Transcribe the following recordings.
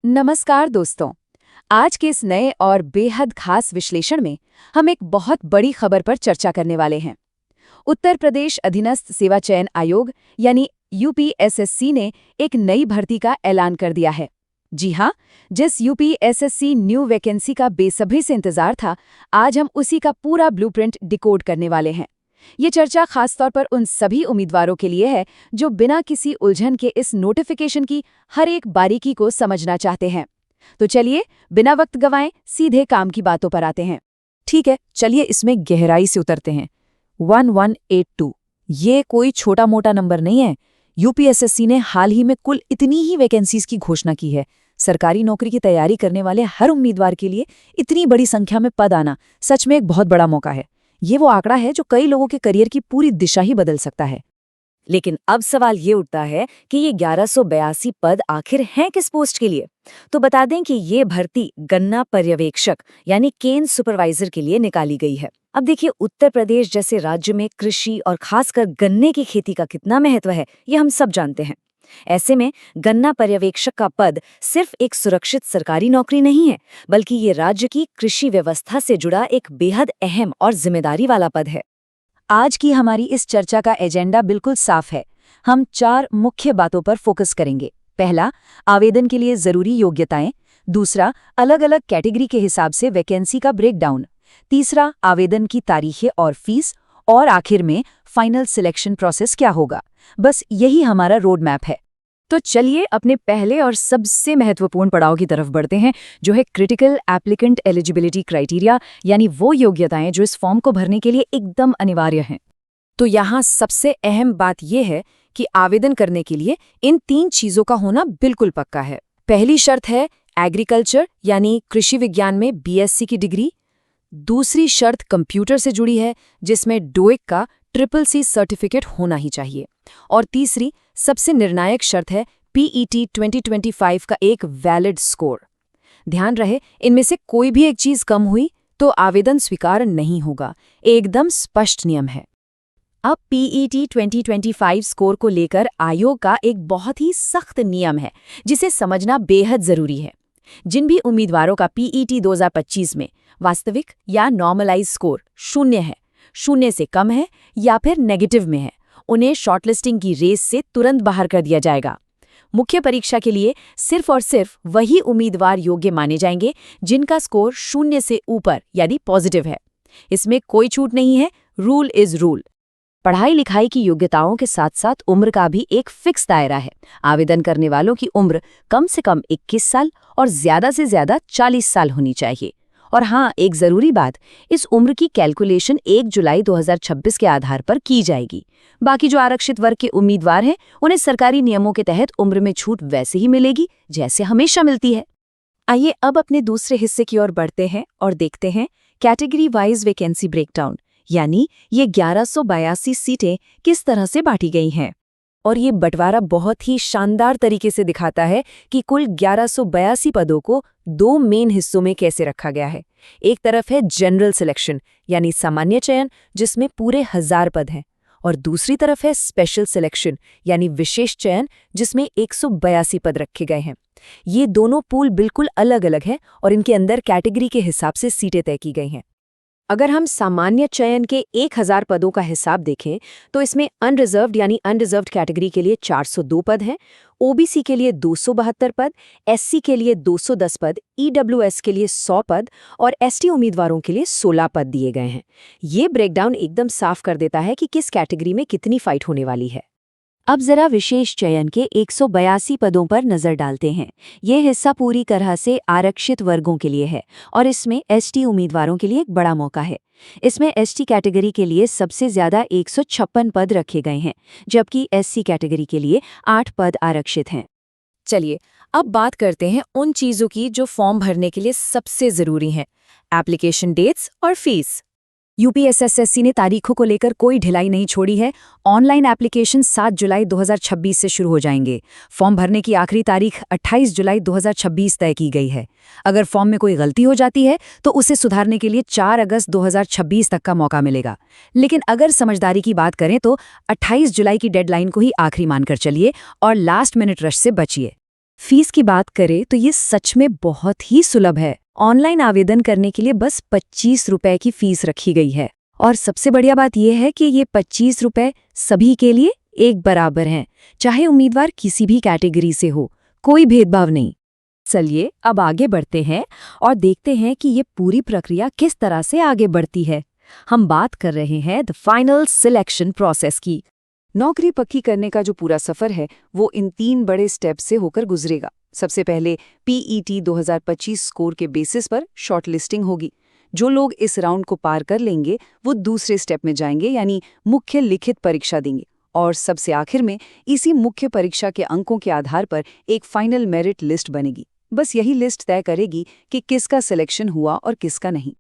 नमस्कार दोस्तों। आज के इस नए और बेहद खास विश्लेषण में हम एक बहुत बड़ी खबर पर चर्चा करने वाले हैं। उत्तर प्रदेश अधीनस्थ सेवा चयन आयोग यानी यूपीएसएससी ने एक नई भर्ती का ऐलान कर दिया है। जी हाँ, जिस यूपीएसएससी न्यू वैकेंसी का बेसब्री से इंतजार था, आज हम उसी का पूरा ब्लूप्रिंट डिकोड करने वाले हैं। ये चर्चा खासतौर पर उन सभी उम्मीदवारों के लिए है जो बिना किसी उलझन के इस नोटिफिकेशन की हर एक बारीकी को समझना चाहते हैं। तो चलिए, बिना वक्त गंवाए सीधे काम की बातों पर आते हैं। ठीक है, चलिए इसमें गहराई से उतरते हैं। 1182 ये कोई छोटा मोटा नंबर नहीं है। यूपीएसएससी ने हाल ही में कुल इतनी ही वैकेंसीज की घोषणा की है। सरकारी नौकरी की तैयारी करने वाले हर उम्मीदवार के लिए इतनी बड़ी संख्या में पद आना सच में एक बहुत बड़ा मौका है। ये वो आंकड़ा है जो कई लोगों के करियर की पूरी दिशा ही बदल सकता है। लेकिन अब सवाल ये उठता है कि ये 1182 पद आखिर हैं किस पोस्ट के लिए। तो बता दें कि ये भर्ती गन्ना पर्यवेक्षक यानी केन सुपरवाइजर के लिए निकाली गई है। अब देखिए, उत्तर प्रदेश जैसे राज्य में कृषि और खासकर गन्ने की खेती का कितना महत्व है, ये हम सब जानते हैं। ऐसे में गन्ना पर्यवेक्षक का पद सिर्फ एक सुरक्षित सरकारी नौकरी नहीं है, बल्कि ये राज्य की कृषि व्यवस्था से जुड़ा एक बेहद अहम और जिम्मेदारी वाला पद है। आज की हमारी इस चर्चा का एजेंडा बिल्कुल साफ है। हम 4 मुख्य बातों पर फोकस करेंगे। पहला, आवेदन के लिए जरूरी योग्यताएं। दूसरा, अलग अलग कैटेगरी के हिसाब से वैकेंसी का ब्रेकडाउन। तीसरा, आवेदन की तारीखें और फीस। और आखिर में फाइनल सिलेक्शन प्रोसेस क्या होगा। बस यही हमारा रोड मैप है। तो चलिए अपने पहले और सबसे महत्वपूर्ण पड़ाव की तरफ बढ़ते हैं, जो है क्रिटिकल एप्लीकेंट एलिजिबिलिटी क्राइटेरिया, यानी वो योग्यताएं जो इस फॉर्म को भरने के लिए एकदम अनिवार्य हैं। तो यहाँ सबसे अहम बात यह है कि आवेदन करने के लिए इन 3 चीजों का होना बिल्कुल पक्का है। पहली शर्त है एग्रीकल्चर यानी कृषि विज्ञान में बीएससी की डिग्री। दूसरी शर्त कंप्यूटर से जुड़ी है, जिसमें डोइक का CCC सर्टिफिकेट होना ही चाहिए। और तीसरी सबसे निर्णायक शर्त है पीईटी 2025 का एक वैलिड स्कोर। ध्यान रहे, इनमें से कोई भी एक चीज कम हुई तो आवेदन स्वीकार नहीं होगा। एकदम स्पष्ट नियम है। अब पीईटी 2025 स्कोर को लेकर आयोग का एक बहुत ही सख्त नियम है, जिसे समझना बेहद जरूरी है। जिन भी उम्मीदवारों का पीईटी 2025 में वास्तविक या नॉर्मलाइज स्कोर 0 है, 0 से कम है या फिर नेगेटिव में है, उन्हें शॉर्टलिस्टिंग की रेस से तुरंत बाहर कर दिया जाएगा। मुख्य परीक्षा के लिए सिर्फ और सिर्फ वही उम्मीदवार योग्य माने जाएंगे जिनका स्कोर 0 से ऊपर यानी पॉजिटिव है। इसमें कोई छूट नहीं है। Rule is rule. पढ़ाई लिखाई की योग्यताओं के साथ साथ उम्र का भी एक फिक्स दायरा है। आवेदन करने वालों की उम्र कम से कम 21 साल और ज्यादा से ज्यादा 40 साल होनी चाहिए। और हाँ, एक जरूरी बात, इस उम्र की कैलकुलेशन 1 जुलाई 2026 के आधार पर की जाएगी। बाकी जो आरक्षित वर्ग के उम्मीदवार हैं, उन्हें सरकारी नियमों के तहत उम्र में छूट वैसे ही मिलेगी जैसे हमेशा मिलती है। आइए अब अपने दूसरे हिस्से की ओर बढ़ते हैं और देखते हैं कैटेगरी वाइज वैकेंसी ब्रेकडाउन, यानी ये 1182 सीटें किस तरह से बांटी गई हैं। और ये बंटवारा बहुत ही शानदार तरीके से दिखाता है कि कुल 1182 पदों को 2 मेन हिस्सों में कैसे रखा गया है। एक तरफ है जनरल सिलेक्शन यानी सामान्य चयन, जिसमें पूरे 1000 पद हैं, और दूसरी तरफ है स्पेशल सिलेक्शन यानी विशेष चयन, जिसमें 182 पद रखे गए हैं। ये दोनों पूल बिल्कुल अलग अलग हैं और इनके अंदर कैटेगरी के हिसाब से सीटें तय की गई हैं। अगर हम सामान्य चयन के 1000 पदों का हिसाब देखें तो इसमें अनरिजर्व्ड यानी अनरिजर्व्ड कैटेगरी के लिए 402 पद हैं, ओबीसी के लिए 272 पद, एससी के लिए 210 पद, ईडब्ल्यूएस के लिए 100 पद और एसटी उम्मीदवारों के लिए 16 पद दिए गए हैं। ये ब्रेकडाउन एकदम साफ कर देता है कि किस कैटेगरी में कितनी फाइट होने वाली है। अब जरा विशेष चयन के 182 पदों पर नजर डालते हैं। ये हिस्सा पूरी तरह से आरक्षित वर्गों के लिए है और इसमें एसटी उम्मीदवारों के लिए एक बड़ा मौका है। इसमें एसटी कैटेगरी के लिए सबसे ज्यादा 156 पद रखे गए हैं, जबकि एससी कैटेगरी के लिए 8 पद आरक्षित हैं। चलिए अब बात करते हैं उन चीजों की जो फॉर्म भरने के लिए सबसे जरूरी हैं: एप्लीकेशन डेट्स और फीस। यूपीएसएससी ने तारीखों को लेकर कोई ढिलाई नहीं छोड़ी है। ऑनलाइन एप्लीकेशन 7 जुलाई 2026 से शुरू हो जाएंगे। फॉर्म भरने की आखिरी तारीख 28 जुलाई 2026 तय की गई है। अगर फॉर्म में कोई गलती हो जाती है तो उसे सुधारने के लिए 4 अगस्त 2026 तक का मौका मिलेगा। लेकिन अगर समझदारी की बात करें तो 28 जुलाई की डेडलाइन को ही आखिरी मानकर चलिए और लास्ट मिनट रश से बचिए। फीस की बात करें तो ये सच में बहुत ही सुलभ है। ऑनलाइन आवेदन करने के लिए बस 25 रुपए की फीस रखी गई है। और सबसे बढ़िया बात यह है कि ये 25 रुपए सभी के लिए एक बराबर हैं, चाहे उम्मीदवार किसी भी कैटेगरी से हो, कोई भेदभाव नहीं। चलिए अब आगे बढ़ते हैं और देखते हैं कि ये पूरी प्रक्रिया किस तरह से आगे बढ़ती है। हम बात कर रहे हैं द फाइनल सिलेक्शन प्रोसेस की। नौकरी पक्की करने का जो पूरा सफर है वो इन 3 बड़े स्टेप से होकर गुजरेगा। सबसे पहले PET 2025 स्कोर के बेसिस पर शॉर्टलिस्टिंग होगी। जो लोग इस राउंड को पार कर लेंगे वो दूसरे स्टेप में जाएंगे, यानी मुख्य लिखित परीक्षा देंगे। और सबसे आखिर में इसी मुख्य परीक्षा के अंकों के आधार पर एक फाइनल मेरिट लिस्ट बनेगी। बस यही लिस्ट तय करेगी कि किसका सिलेक्शन हुआ और किसका नहीं।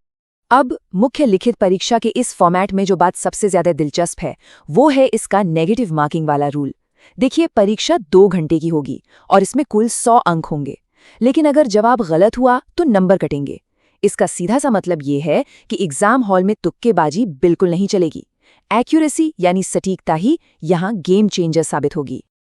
अब मुख्य लिखित परीक्षा के इस फॉर्मेट में जो बात सबसे ज्यादा दिलचस्प है वो है इसका नेगेटिव मार्किंग वाला रूल। देखिए, परीक्षा 2 घंटे की होगी और इसमें कुल 100 अंक होंगे, लेकिन अगर जवाब गलत हुआ तो नंबर कटेंगे। इसका सीधा सा मतलब ये है कि एग्जाम हॉल में तुक्केबाजी बिल्कुल नहीं चलेगी। एक्यूरेसी यानी सटीकता ही यहाँ गेम चेंजर साबित होगी।